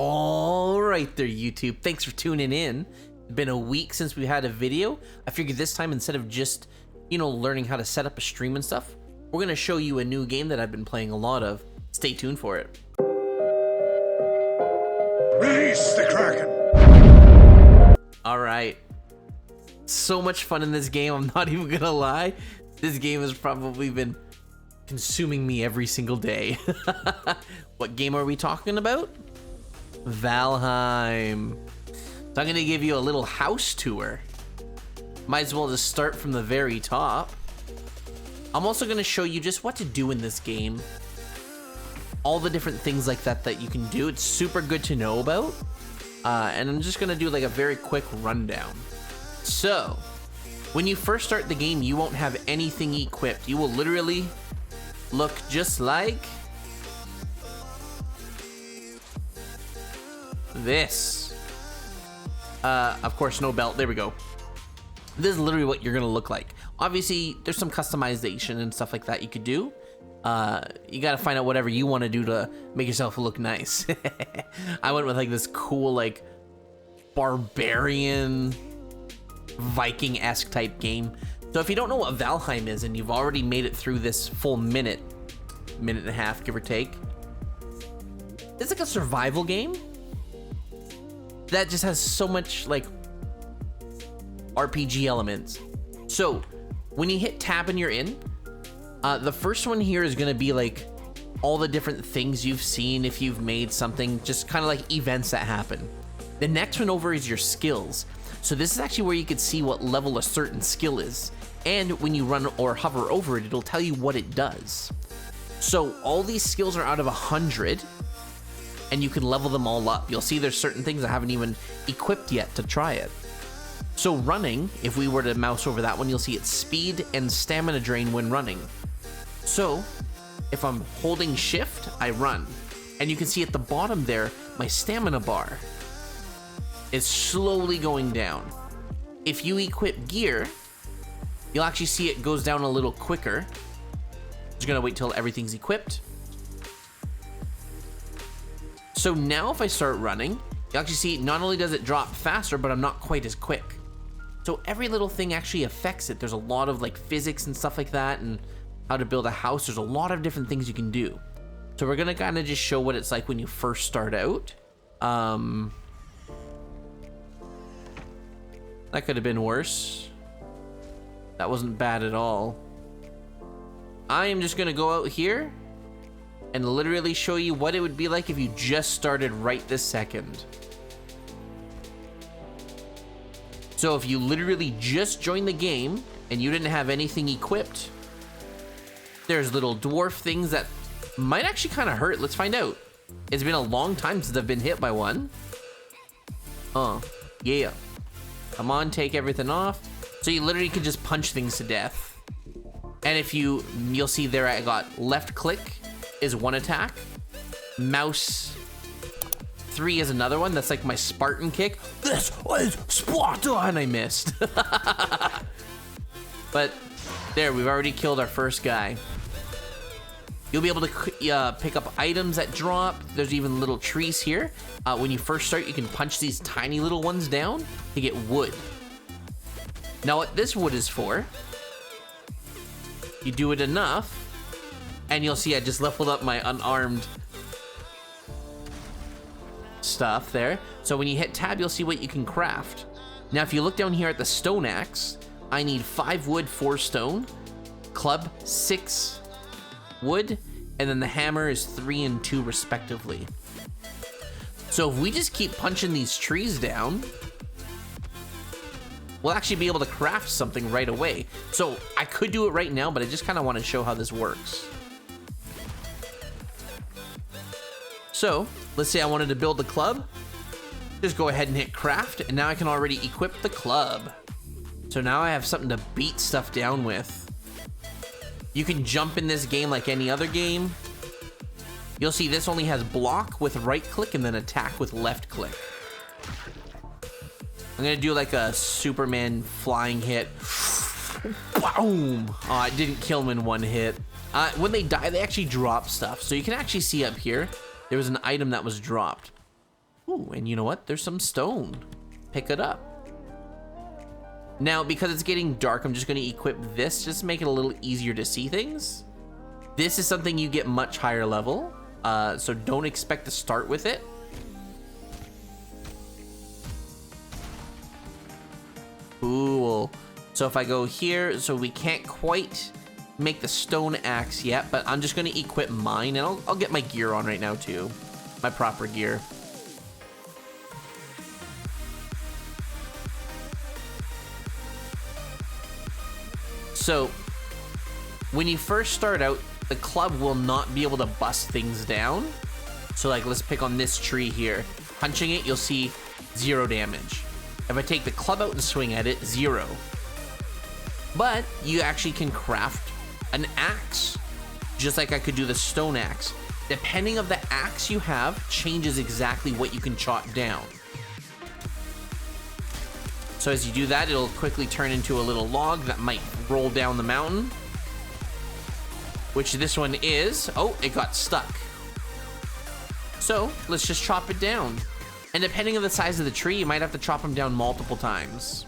All right there, YouTube. Thanks for tuning in. It's been a week since we had a video. I figured this time, instead of just, learning how to set up a stream and stuff, we're going to show you a new game that I've been playing a lot of. Stay tuned for it. Release the Kraken! All right. So much fun in this game, I'm not even going to lie. This game has probably been consuming me every single day. What game are we talking about? Valheim. So I'm going to give you a little house tour. Might as well just start from the very top. I'm also going to show you just what to do in this game. All the different things like that you can do. It's super good to know about. And I'm just going to do like a very quick rundown. So, when you first start the game, you won't have anything equipped. You will literally look just like this. Of course, no belt. There we go. This is literally what you're gonna look like. Obviously, there's some customization and stuff like that you could do. You gotta find out whatever you want to do to make yourself look nice. I went with like this cool, like barbarian Viking-esque type game. So if you don't know what Valheim is and you've already made it through this full minute and a half, give or take, it's like a survival game that just has so much like RPG elements. So when you hit tab and you're in, the first one here is going to be like all the different things you've seen if you've made something, just kind of like events that happen. The next one over is your skills. So this is actually where you could see what level a certain skill is. And when you run or hover over it, it'll tell you what it does. So all these skills are out of 100, and you can level them all up. You'll see there's certain things I haven't even equipped yet to try it. So running, if we were to mouse over that one, you'll see it's speed and stamina drain when running. So if I'm holding shift, I run. And you can see at the bottom there, my stamina bar is slowly going down. If you equip gear, you'll actually see it goes down a little quicker. Just gonna wait till everything's equipped. So now if I start running, you actually see not only does it drop faster, but I'm not quite as quick. So every little thing actually affects it. There's a lot of like physics and stuff like that, and how to build a house. There's a lot of different things you can do. So we're gonna kind of just show what it's like when you first start out. That could have been worse. That wasn't bad at all. I am just gonna go out here and literally show you what it would be like if you just started right this second. So if you literally just joined the game and you didn't have anything equipped, there's little dwarf things that might actually kind of hurt. Let's find out. It's been a long time since I've been hit by one. Yeah. Come on, take everything off. So you literally can just punch things to death. And if you'll see there I got left click is one attack. Mouse 3 is another one. That's like my Spartan kick. This was Sparta, and I missed. But there, we've already killed our first guy. You'll be able to pick up items that drop. There's even little trees here. When you first start, you can punch these tiny little ones down to get wood. Now what this wood is for, you do it enough, and you'll see I just leveled up my unarmed stuff there. So when you hit tab, you'll see what you can craft. Now if you look down here at the stone axe, I need 5 wood, 4 stone, club 6 wood, and then the hammer is 3 and 2 respectively. So if we just keep punching these trees down, we'll actually be able to craft something right away. So I could do it right now, but I just kind of want to show how this works. So let's say I wanted to build the club. Just go ahead and hit craft, and now I can already equip the club. So now I have something to beat stuff down with. You can jump in this game like any other game. You'll see this only has block with right click and then attack with left click. I'm gonna do like a Superman flying hit. Boom! Oh, it didn't kill him in one hit. When they die, they actually drop stuff. So you can actually see up here, there was an item that was dropped. Ooh, and you know what? There's some stone. Pick it up. Now, because it's getting dark, I'm just going to equip this just to make it a little easier to see things. This is something you get much higher level, so don't expect to start with it. Cool. So if I go here, so we can't quite make the stone axe yet, but I'm just going to equip mine, and I'll get my gear on right now too. My proper gear. So when you first start out, the club will not be able to bust things down. So like, let's pick on this tree here. Punching it, you'll see 0 damage. If I take the club out and swing at it, 0. But you actually can craft an axe, just like I could do the stone axe. Depending of the axe you have, changes exactly what you can chop down. So as you do that, it'll quickly turn into a little log that might roll down the mountain. Which this one is. Oh, it got stuck. So let's just chop it down. And depending on the size of the tree, you might have to chop them down multiple times.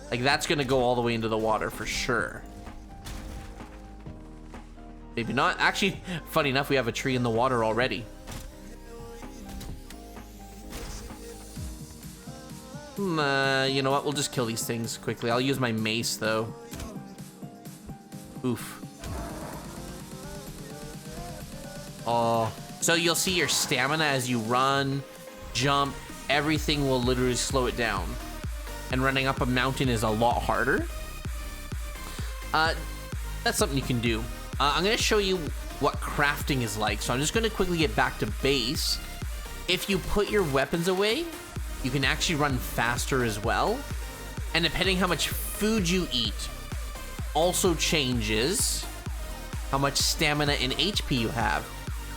Like that's gonna go all the way into the water for sure. Maybe not. Actually, funny enough, we have a tree in the water already. You know what? We'll just kill these things quickly. I'll use my mace, though. Oof. Oh. So you'll see your stamina as you run, jump. Everything will literally slow it down. And running up a mountain is a lot harder. That's something you can do. I'm going to show you what crafting is like. So I'm just going to quickly get back to base. If you put your weapons away, you can actually run faster as well. And depending how much food you eat also changes how much stamina and HP you have.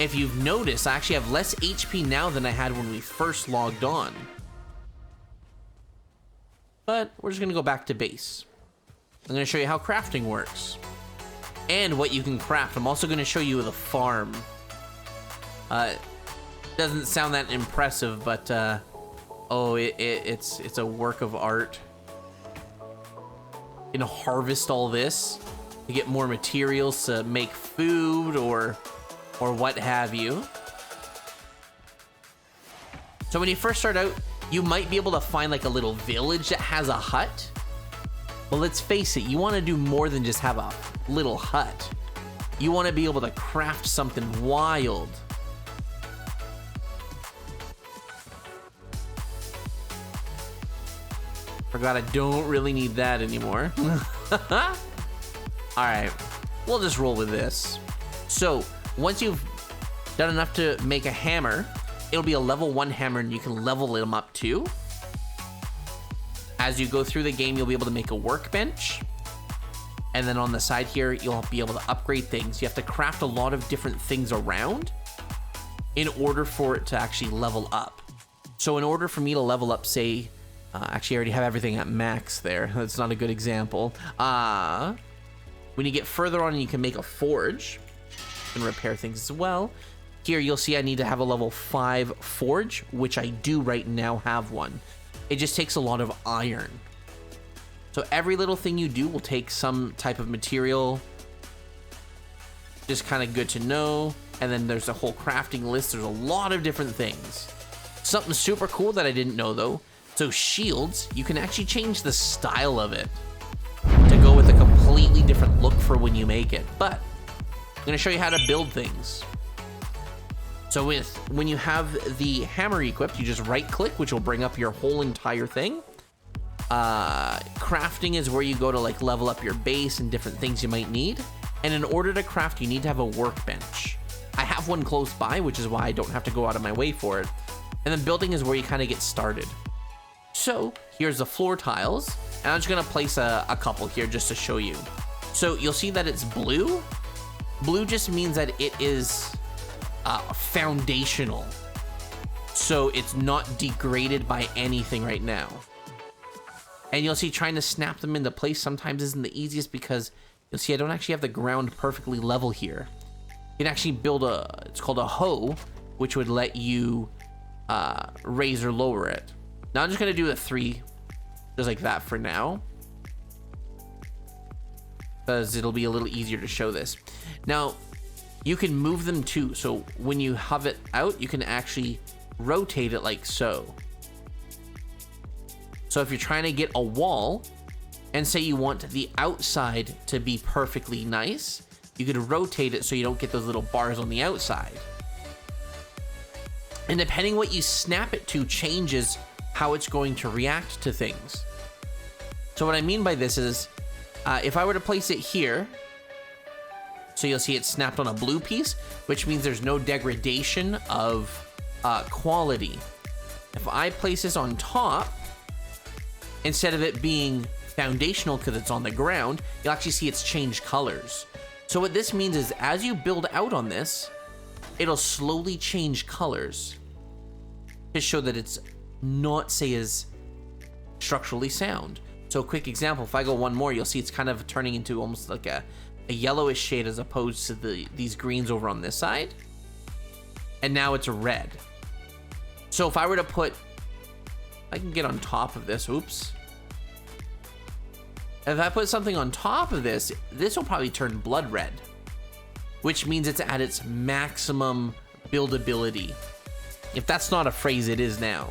If you've noticed, I actually have less HP now than I had when we first logged on. But we're just gonna go back to base. I'm gonna show you how crafting works. And what you can craft. I'm also gonna show you the farm. Doesn't sound that impressive, but oh, it's a work of art. You know, harvest all this to get more materials to make food or what have you. So when you first start out, you might be able to find like a little village that has a hut. But let's face it, you want to do more than just have a little hut. You want to be able to craft something wild. Forgot I don't really need that anymore. Alright, we'll just roll with this. So, once you've done enough to make a hammer, it'll be a level 1 hammer and you can level them up too. As you go through the game, you'll be able to make a workbench. And then on the side here, you'll be able to upgrade things. You have to craft a lot of different things around in order for it to actually level up. So in order for me to level up, say, actually I already have everything at max there. That's not a good example. When you get further on, you can make a forge. You can repair things as well. Here you'll see I need to have a level 5 forge, which I do right now have one. It just takes a lot of iron. So every little thing you do will take some type of material. Just kind of good to know. And then there's a whole crafting list. There's a lot of different things. Something super cool that I didn't know though. So shields, you can actually change the style of it to go with a completely different look for when you make it. But I'm gonna show you how to build things. So when you have the hammer equipped, you just right click, which will bring up your whole entire thing. Crafting is where you go to like level up your base and different things you might need. And in order to craft, you need to have a workbench. I have one close by, which is why I don't have to go out of my way for it. And then building is where you kind of get started. So here's the floor tiles. And I'm just gonna place a couple here just to show you. So you'll see that it's blue. Blue just means that it is foundational. So it's not degraded by anything right now. And you'll see trying to snap them into place sometimes isn't the easiest because you'll see I don't actually have the ground perfectly level here. You can actually build it's called a hoe, which would let you raise or lower it. Now I'm just gonna do a 3, just like that for now, because it'll be a little easier to show this. Now you can move them too, so when you hover it out, you can actually rotate it like so. So if you're trying to get a wall, and say you want the outside to be perfectly nice, you could rotate it so you don't get those little bars on the outside. And depending what you snap it to changes how it's going to react to things. So what I mean by this is, if I were to place it here, so you'll see it snapped on a blue piece, which means there's no degradation of quality. If I place this on top, instead of it being foundational because it's on the ground, you'll actually see it's changed colors. So what this means is as you build out on this, it'll slowly change colors to show that it's not, say, as structurally sound. So a quick example, if I go one more, you'll see it's kind of turning into almost like a yellowish shade as opposed to these greens over on this side. And now it's a red. So if I were to put, I can get on top of this, oops. If I put something on top of this, this will probably turn blood red, which means it's at its maximum buildability. If that's not a phrase, it is now.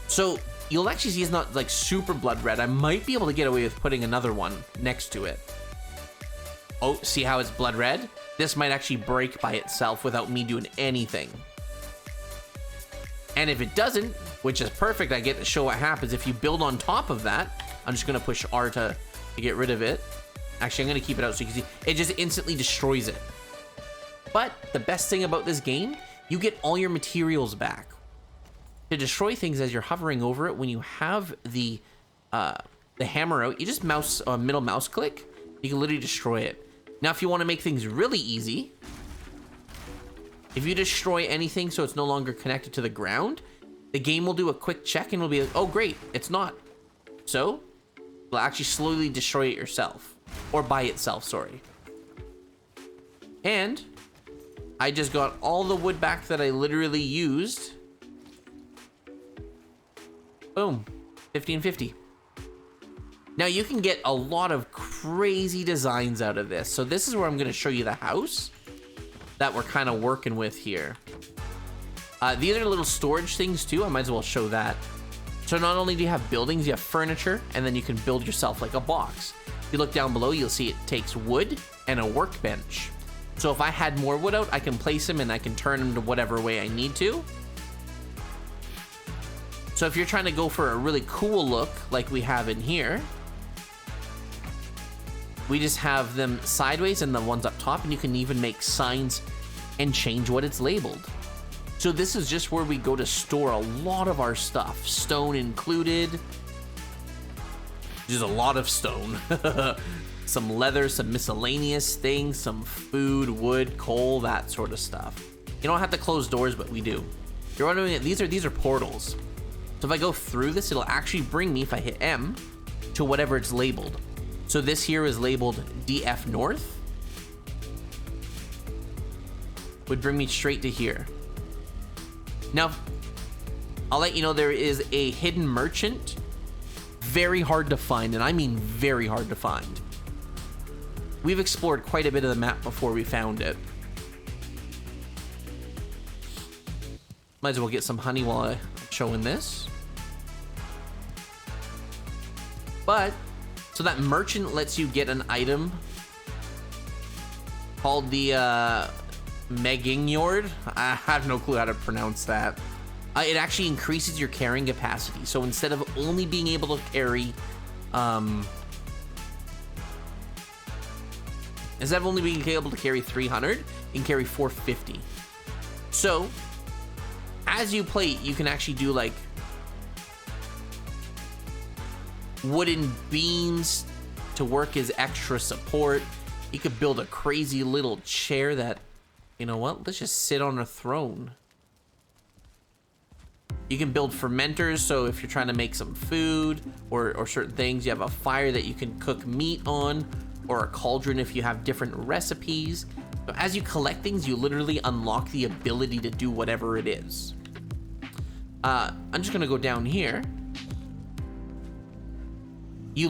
So you'll actually see it's not like super blood red. I might be able to get away with putting another one next to it. Oh, see how it's blood red? This might actually break by itself without me doing anything. And if it doesn't, which is perfect, I get to show what happens if you build on top of that. I'm just gonna push R to get rid of it. Actually, I'm gonna keep it out so you can see. It just instantly destroys it. But the best thing about this game, you get all your materials back. To destroy things as you're hovering over it, when you have the hammer out, you just middle mouse click. You can literally destroy it. Now, if you want to make things really easy, if you destroy anything so it's no longer connected to the ground, the game will do a quick check and will be like, oh great, it's not. So it'll actually slowly destroy it yourself, or by itself, sorry. And I just got all the wood back that I literally used. Boom, 1550. Now you can get a lot of crazy designs out of this. So this is where I'm gonna show you the house that we're kind of working with here. The other little storage things too, I might as well show that. So not only do you have buildings, you have furniture, and then you can build yourself like a box. If you look down below, you'll see it takes wood and a workbench. So if I had more wood out, I can place them and I can turn them to whatever way I need to. So if you're trying to go for a really cool look like we have in here, we just have them sideways and the ones up top, and you can even make signs and change what it's labeled. So this is just where we go to store a lot of our stuff, stone included. There's a lot of stone. Some leather, some miscellaneous things, some food, wood, coal, that sort of stuff. You don't have to close doors, but we do. You're wondering, these are portals. So if I go through this, it'll actually bring me, if I hit M, to whatever it's labeled. So this here is labeled DF North. Would bring me straight to here. Now, I'll let you know there is a hidden merchant. Very hard to find, and I mean very hard to find. We've explored quite a bit of the map before we found it. Might as well get some honey while I'm showing this. But, so that merchant lets you get an item called the Megingjord. I have no clue how to pronounce that. It actually increases your carrying capacity. So instead of only being able to carry, instead of only being able to carry 300, you can carry 450. So as you play, you can actually do like wooden beams to work as extra support. You could build a crazy little chair that, you know what, let's just sit on a throne. You can build fermenters, so if you're trying to make some food or certain things, you have a fire that you can cook meat on, or a cauldron if you have different recipes. So as you collect things, you literally unlock the ability to do whatever it is. I'm just gonna go down here. We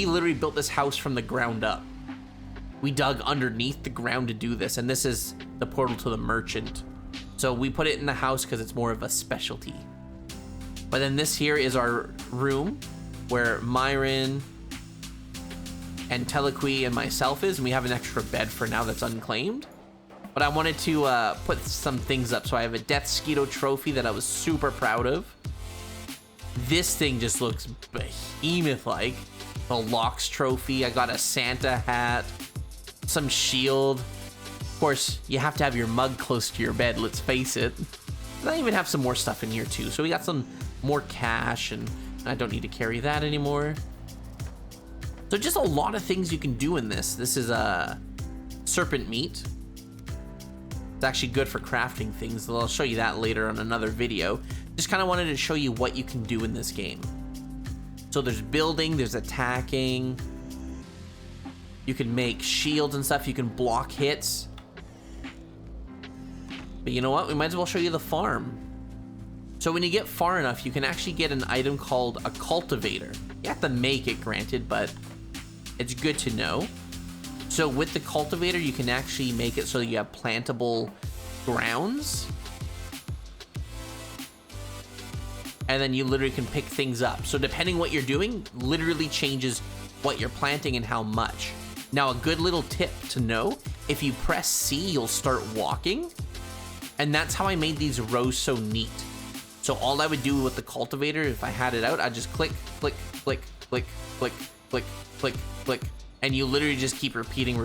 literally built this house from the ground up. We dug underneath the ground to do this, and this is the portal to the merchant. So we put it in the house because it's more of a specialty. But then this here is our room where Myron and Telequi and myself is, and we have an extra bed for now that's unclaimed. But I wanted to put some things up. So I have a Death Skeeto trophy that I was super proud of. This thing just looks behemoth-like. The Locks trophy. I got a Santa hat, some shield. Of course, you have to have your mug close to your bed, let's face it. And I even have some more stuff in here too. So we got some more cash, and I don't need to carry that anymore. So just a lot of things you can do in this. This is serpent meat. It's actually good for crafting things. I'll show you that later on another video. Just kind of wanted to show you what you can do in this game. So there's building, there's attacking. You can make shields and stuff. You can block hits. But you know what? We might as well show you the farm. So when you get far enough, you can actually get an item called a cultivator. You have to make it, granted, but it's good to know. So with the cultivator, you can actually make it so you have plantable grounds. And then you literally can pick things up. So depending what you're doing, literally changes what you're planting and how much. Now, a good little tip to know, if you press C, you'll start walking. And that's how I made these rows so neat. So all I would do with the cultivator, if I had it out, I'd just click, click, click, click, click, click, click, click. And you literally just keep repeating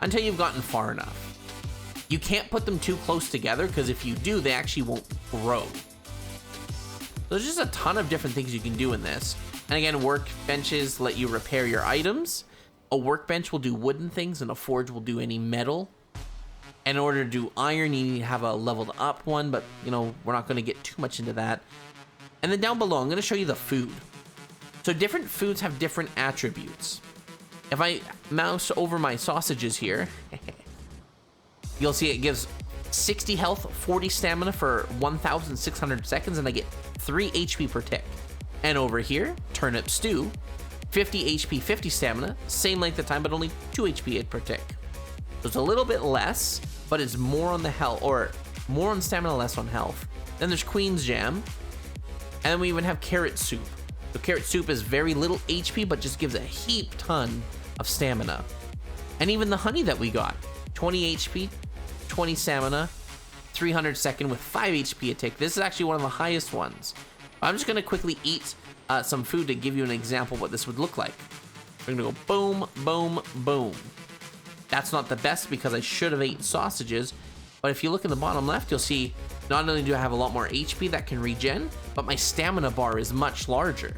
until you've gotten far enough. You can't put them too close together, because if you do, they actually won't grow. There's just a ton of different things you can do in this. And again, workbenches let you repair your items. A workbench will do wooden things, and a forge will do any metal. In order to do iron, you need to have a leveled up one, but you know, we're not going to get too much into that. And then down below, I'm going to show you the food. So different foods have different attributes. If I mouse over my sausages here, you'll see it gives 60 health, 40 stamina for 1,600 seconds, and I get 3 HP per tick. And over here, turnip stew, 50 HP, 50 stamina, same length of time, but only 2 HP per tick. So it's a little bit less, but it's more on the health, or more on stamina, less on health. Then there's Queen's Jam, and then we even have carrot soup. So carrot soup is very little HP, but just gives a heap ton of stamina. And even the honey that we got, 20 HP, 20 stamina, 300 second with 5 HP a tick. This is actually one of the highest ones. I'm just gonna quickly eat some food to give you an example of what this would look like. We're gonna go boom, boom, boom. That's not the best because I should have eaten sausages, but if you look in the bottom left, you'll see not only do I have a lot more HP that can regen, but my stamina bar is much larger.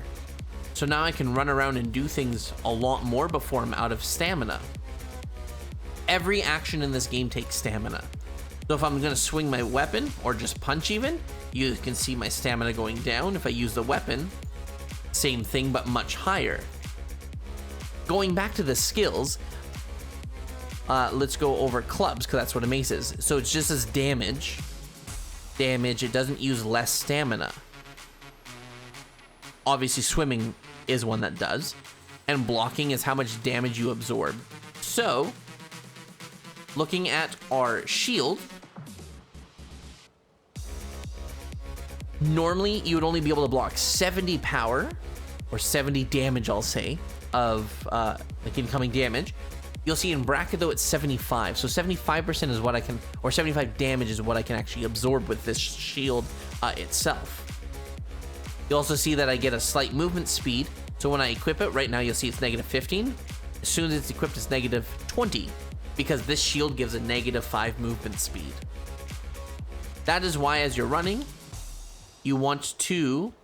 So now I can run around and do things a lot more before I'm out of stamina. Every action in this game takes stamina. So if I'm gonna swing my weapon, or just punch even, you can see my stamina going down. If I use the weapon, same thing, but much higher. Going back to the skills, let's go over clubs, because that's what a mace is. So it's just as damage, it doesn't use less stamina. Obviously swimming is one that does, and blocking is how much damage you absorb. So looking at our shield, normally you would only be able to block 70 power, or 70 damage, I'll say, of like incoming damage. You'll see in bracket though it's 75, so 75% is what I can, or 75 damage is what I can actually absorb with this shield itself. You'll also see that I get a slight movement speed, so when I equip it, right now you'll see it's negative 15. As soon as it's equipped, it's negative 20, because this shield gives a negative 5 movement speed. That is why as you're running, you want to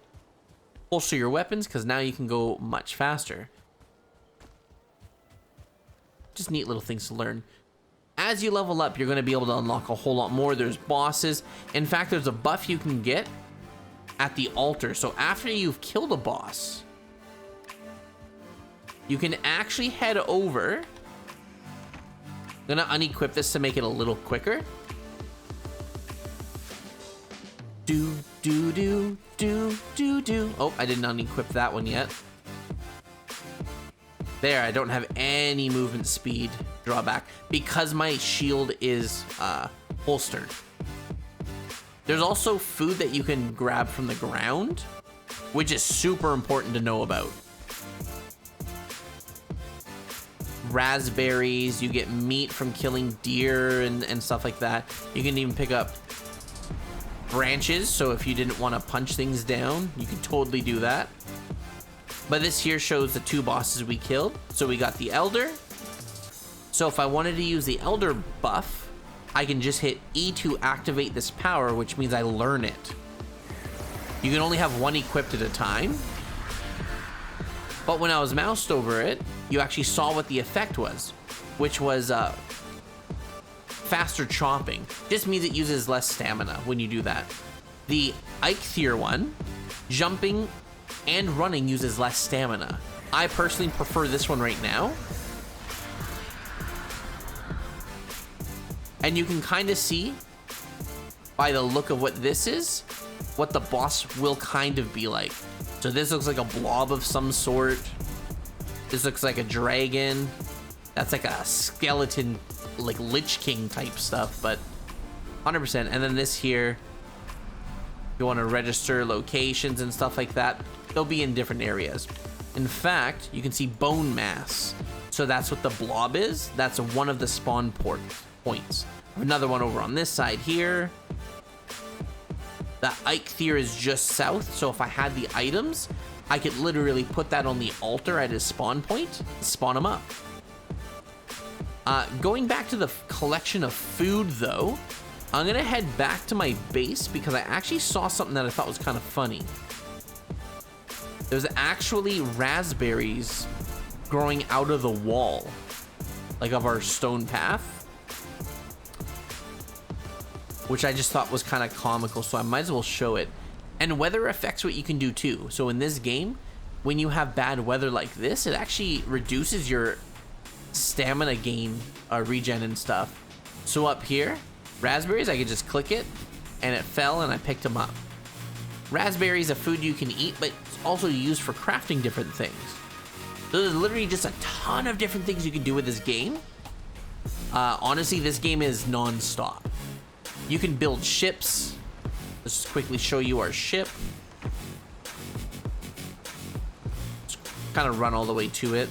holster your weapons, because now you can go much faster. Just neat little things to learn. As you level up, you're going to be able to unlock a whole lot more. There's bosses. In fact, there's a buff you can get at the altar. So after you've killed a boss, you can actually head over. I'm gonna unequip this to make it a little quicker. Do, do, do, do, do, do. Oh, I did not equip that one yet. There, I don't have any movement speed drawback because my shield is holstered. There's also food that you can grab from the ground, which is super important to know about. Raspberries, you get meat from killing deer and stuff like that. You can even pick up branches, so if you didn't want to punch things down, you could totally do that. But this here shows the 2 bosses we killed. So we got the Elder. So if I wanted to use the Elder buff, I can just hit E to activate this power, which means I learn it. You can only have one equipped at a time. But when I was moused over it, you actually saw what the effect was, which was faster chopping. Just means it uses less stamina when you do that. The Eikthyr one, jumping and running uses less stamina. I personally prefer this one right now. And you can kind of see by the look of what this is, what the boss will kind of be like. So this looks like a blob of some sort. This looks like a dragon. That's like a skeleton, like Lich King type stuff, but 100%. And then this here, you want to register locations and stuff like that. They'll be in different areas. In fact, you can see bone mass. So that's what the blob is. That's one of the spawn points. Another one over on this side here. The Eikthyr is just south. So if I had the items, I could literally put that on the altar at his spawn point, spawn him up. Going back to the collection of food though, I'm gonna head back to my base because I actually saw something that I thought was kind of funny. There's actually raspberries growing out of the wall, like of our stone path, which I just thought was kind of comical, so I might as well show it. And weather affects what you can do too. So in this game, when you have bad weather like this, it actually reduces your stamina gain, regen and stuff. So up here, raspberries, I could just click it and it fell and I picked them up. Raspberries, a food you can eat, but it's also used for crafting different things. So there's literally just a ton of different things you can do with this game. Honestly, this game is non-stop. You can build ships. Let's just quickly show you our ship. Just kind of run all the way to it.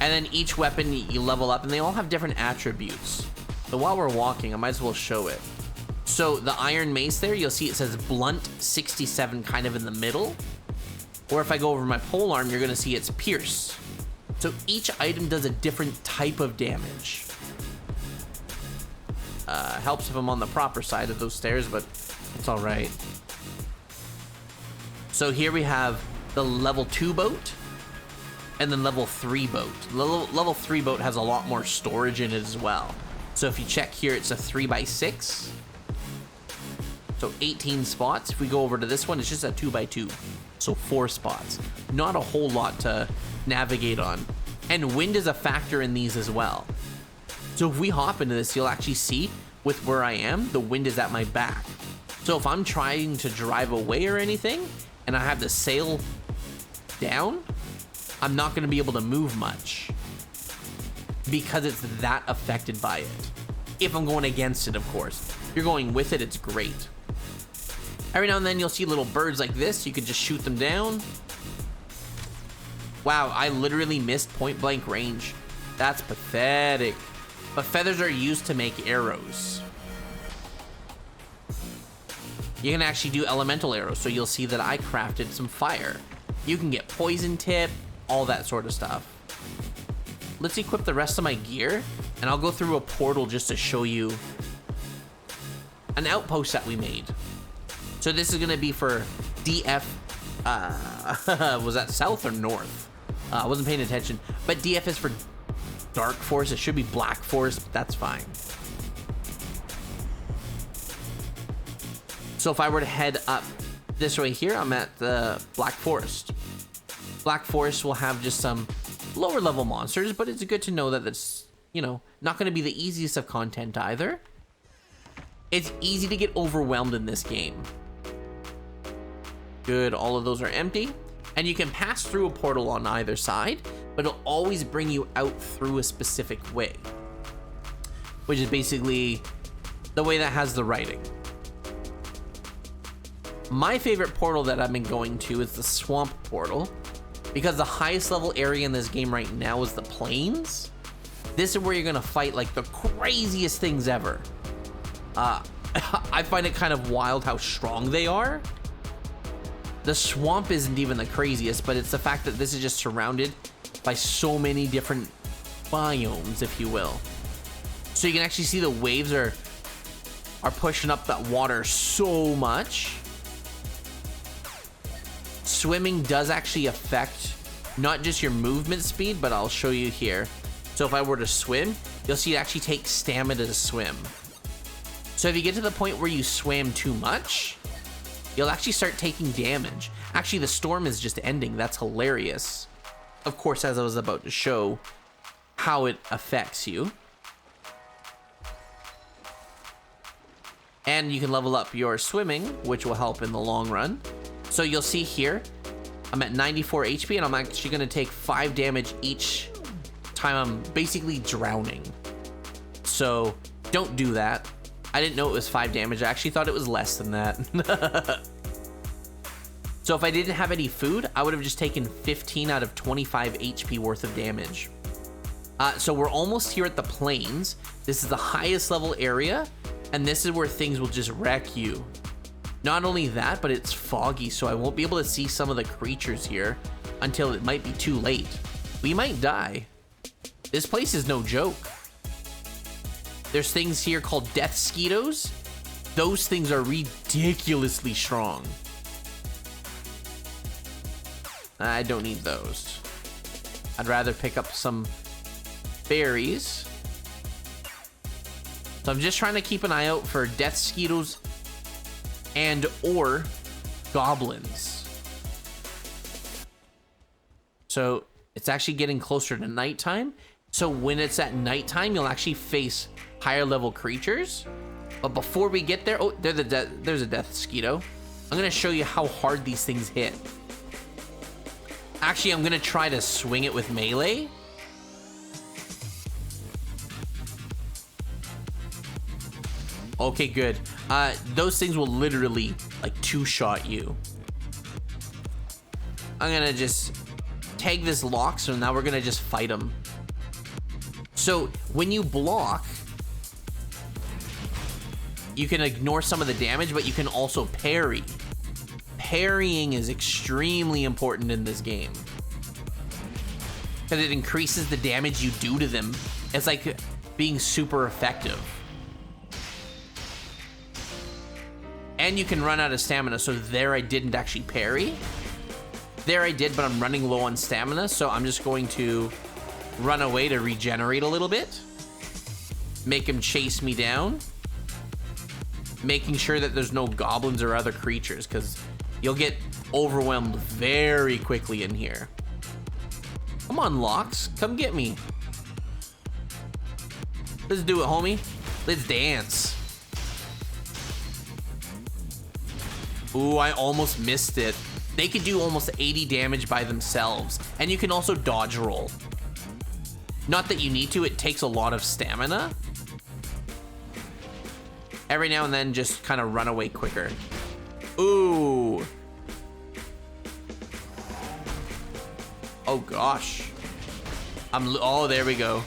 And then each weapon you level up and they all have different attributes. So while we're walking, I might as well show it. So the iron mace there, you'll see it says blunt 67 kind of in the middle. Or if I go over my pole arm, you're gonna see it's pierce. So each item does a different type of damage. Helps if I'm on the proper side of those stairs, but it's all right. So here we have the level 2 boat and then level 3 boat. Level 3 boat has a lot more storage in it as well. So if you check here, it's a 3x6. So 18 spots. If we go over to this one, it's just a 2x2. So 4 spots. Not a whole lot to navigate on. And wind is a factor in these as well. So if we hop into this, you'll actually see with where I am, the wind is at my back. So if I'm trying to drive away or anything, and I have the sail down, I'm not gonna be able to move much because it's that affected by it. If I'm going against it, of course. If you're going with it, it's great. Every now and then you'll see little birds like this. You can just shoot them down. Wow, I literally missed point blank range. That's pathetic. But feathers are used to make arrows. You can actually do elemental arrows, so you'll see that I crafted some fire. You can get poison tip, all that sort of stuff. Let's equip the rest of my gear, and I'll go through a portal just to show you an outpost that we made. So this is gonna be for DF, was that south or north? I wasn't paying attention, but DF is for Dark Forest. It should be Black Forest, but that's fine. So if I were to head up this way here, I'm at the Black Forest. Black Forest will have just some lower level monsters, but it's good to know that it's, you know, not going to be the easiest of content either. It's easy to get overwhelmed in this game. Good, all of those are empty. And you can pass through a portal on either side, but it'll always bring you out through a specific way, which is basically the way that has the writing. My favorite portal that I've been going to is the swamp portal, because the highest level area in this game right now is the plains. This is where you're gonna fight like the craziest things ever. I find it kind of wild how strong they are. The swamp isn't even the craziest, but it's the fact that this is just surrounded by so many different biomes, if you will. So you can actually see the waves are pushing up that water so much. Swimming does actually affect not just your movement speed, but I'll show you here. So if I were to swim, you'll see it actually takes stamina to swim. So if you get to the point where you swam too much, you'll actually start taking damage. Actually, the storm is just ending. That's hilarious. Of course, as I was about to show how it affects you. And you can level up your swimming, which will help in the long run. So you'll see here, I'm at 94 HP, and I'm actually gonna take 5 damage each time I'm basically drowning. So don't do that. I didn't know it was 5 damage. I actually thought it was less than that. So if I didn't have any food, I would have just taken 15 out of 25 HP worth of damage. So we're almost here at the plains. This is the highest level area, and this is where things will just wreck you. Not only that, but it's foggy, so I won't be able to see some of the creatures here until it might be too late. We might die. This place is no joke. There's things here called death skeetos. Those things are ridiculously strong. I don't need those. I'd rather pick up some berries. So I'm just trying to keep an eye out for death skeetos and or goblins. So it's actually getting closer to nighttime. So when it's at nighttime, you'll actually face higher level creatures. But before we get there, oh, there's a death skeeto. I'm gonna show you how hard these things hit. Actually, I'm gonna try to swing it with melee. Okay, good. Those things will literally like two-shot you. I'm gonna just tag this lock, so now we're gonna just fight them. So when you block, you can ignore some of the damage, but you can also parry. Parrying is extremely important in this game because it increases the damage you do to them. It's like being super effective. And you can run out of stamina. So there I didn't actually parry. There I did, but I'm running low on stamina. So I'm just going to run away to regenerate a little bit. Make him chase me down. Making sure that there's no goblins or other creatures, because you'll get overwhelmed very quickly in here. Come on, Locks. Come get me. Let's do it, homie. Let's dance. Ooh, I almost missed it. They could do almost 80 damage by themselves. And you can also dodge roll. Not that you need to, it takes a lot of stamina. Every now and then, just kind of run away quicker. Ooh. Oh gosh. Oh, there we go.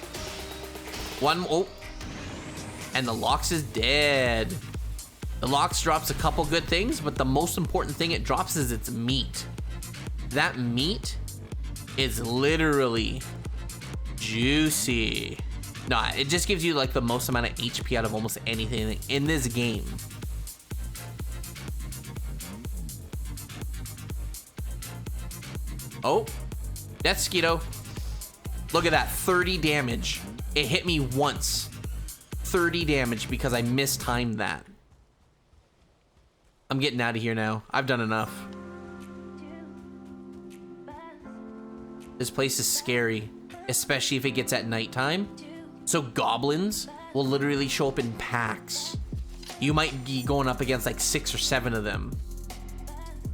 Oh. And the Lox is dead. The Lox drops a couple good things, but the most important thing it drops is its meat. That meat is literally juicy. Nah, it just gives you like the most amount of HP out of almost anything in this game. Oh, that's Skeeto. Look at that, 30 damage. It hit me once. 30 damage because I mistimed that. I'm getting out of here now. I've done enough. This place is scary, especially if it gets at nighttime. So goblins will literally show up in packs. You might be going up against like 6 or 7 of them,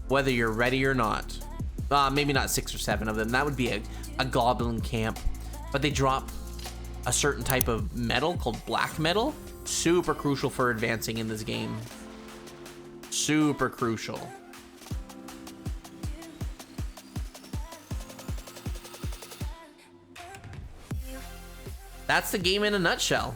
whether you're ready or not. Maybe not 6 or 7 of them. That would be a goblin camp. But they drop a certain type of metal called black metal. Super crucial for advancing in this game. Super crucial. That's the game in a nutshell.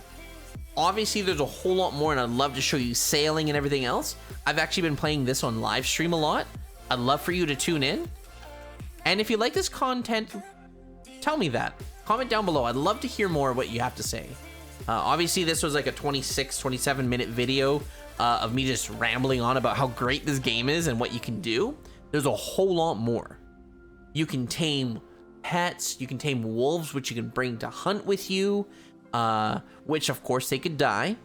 Obviously, there's a whole lot more, and I'd love to show you sailing and everything else. I've actually been playing this on live stream a lot. I'd love for you to tune in. And if you like this content, tell me that. Comment down below. I'd love to hear more of what you have to say. Obviously, this was like a 26, 27-minute video of me just rambling on about how great this game is and what you can do. There's a whole lot more. You can tame pets. You can tame wolves, which you can bring to hunt with you, which, of course, they could die.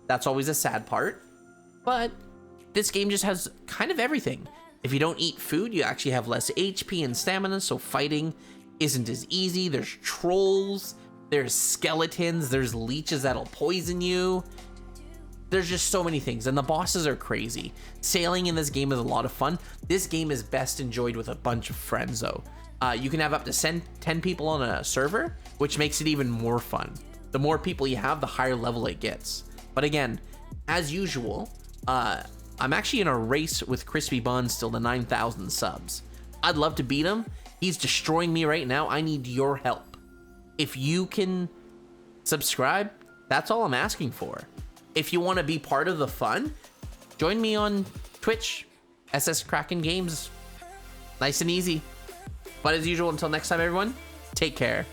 That's always a sad part. But this game just has kind of everything. If you don't eat food, you actually have less HP and stamina, so fighting isn't as easy. There's trolls, there's skeletons, there's leeches that'll poison you. There's just so many things, and the bosses are crazy. Sailing in this game is a lot of fun. This game is best enjoyed with a bunch of friends, though. You can have up to 10 people on a server, which makes it even more fun. The more people you have, the higher level it gets. But again, as usual, I'm actually in a race with Crispy Buns till the 9,000 subs. I'd love to beat him. He's destroying me right now. I need your help. If you can subscribe, that's all I'm asking for. If you want to be part of the fun, join me on Twitch, SS Kraken Games. Nice and easy. But as usual, until next time, everyone, take care.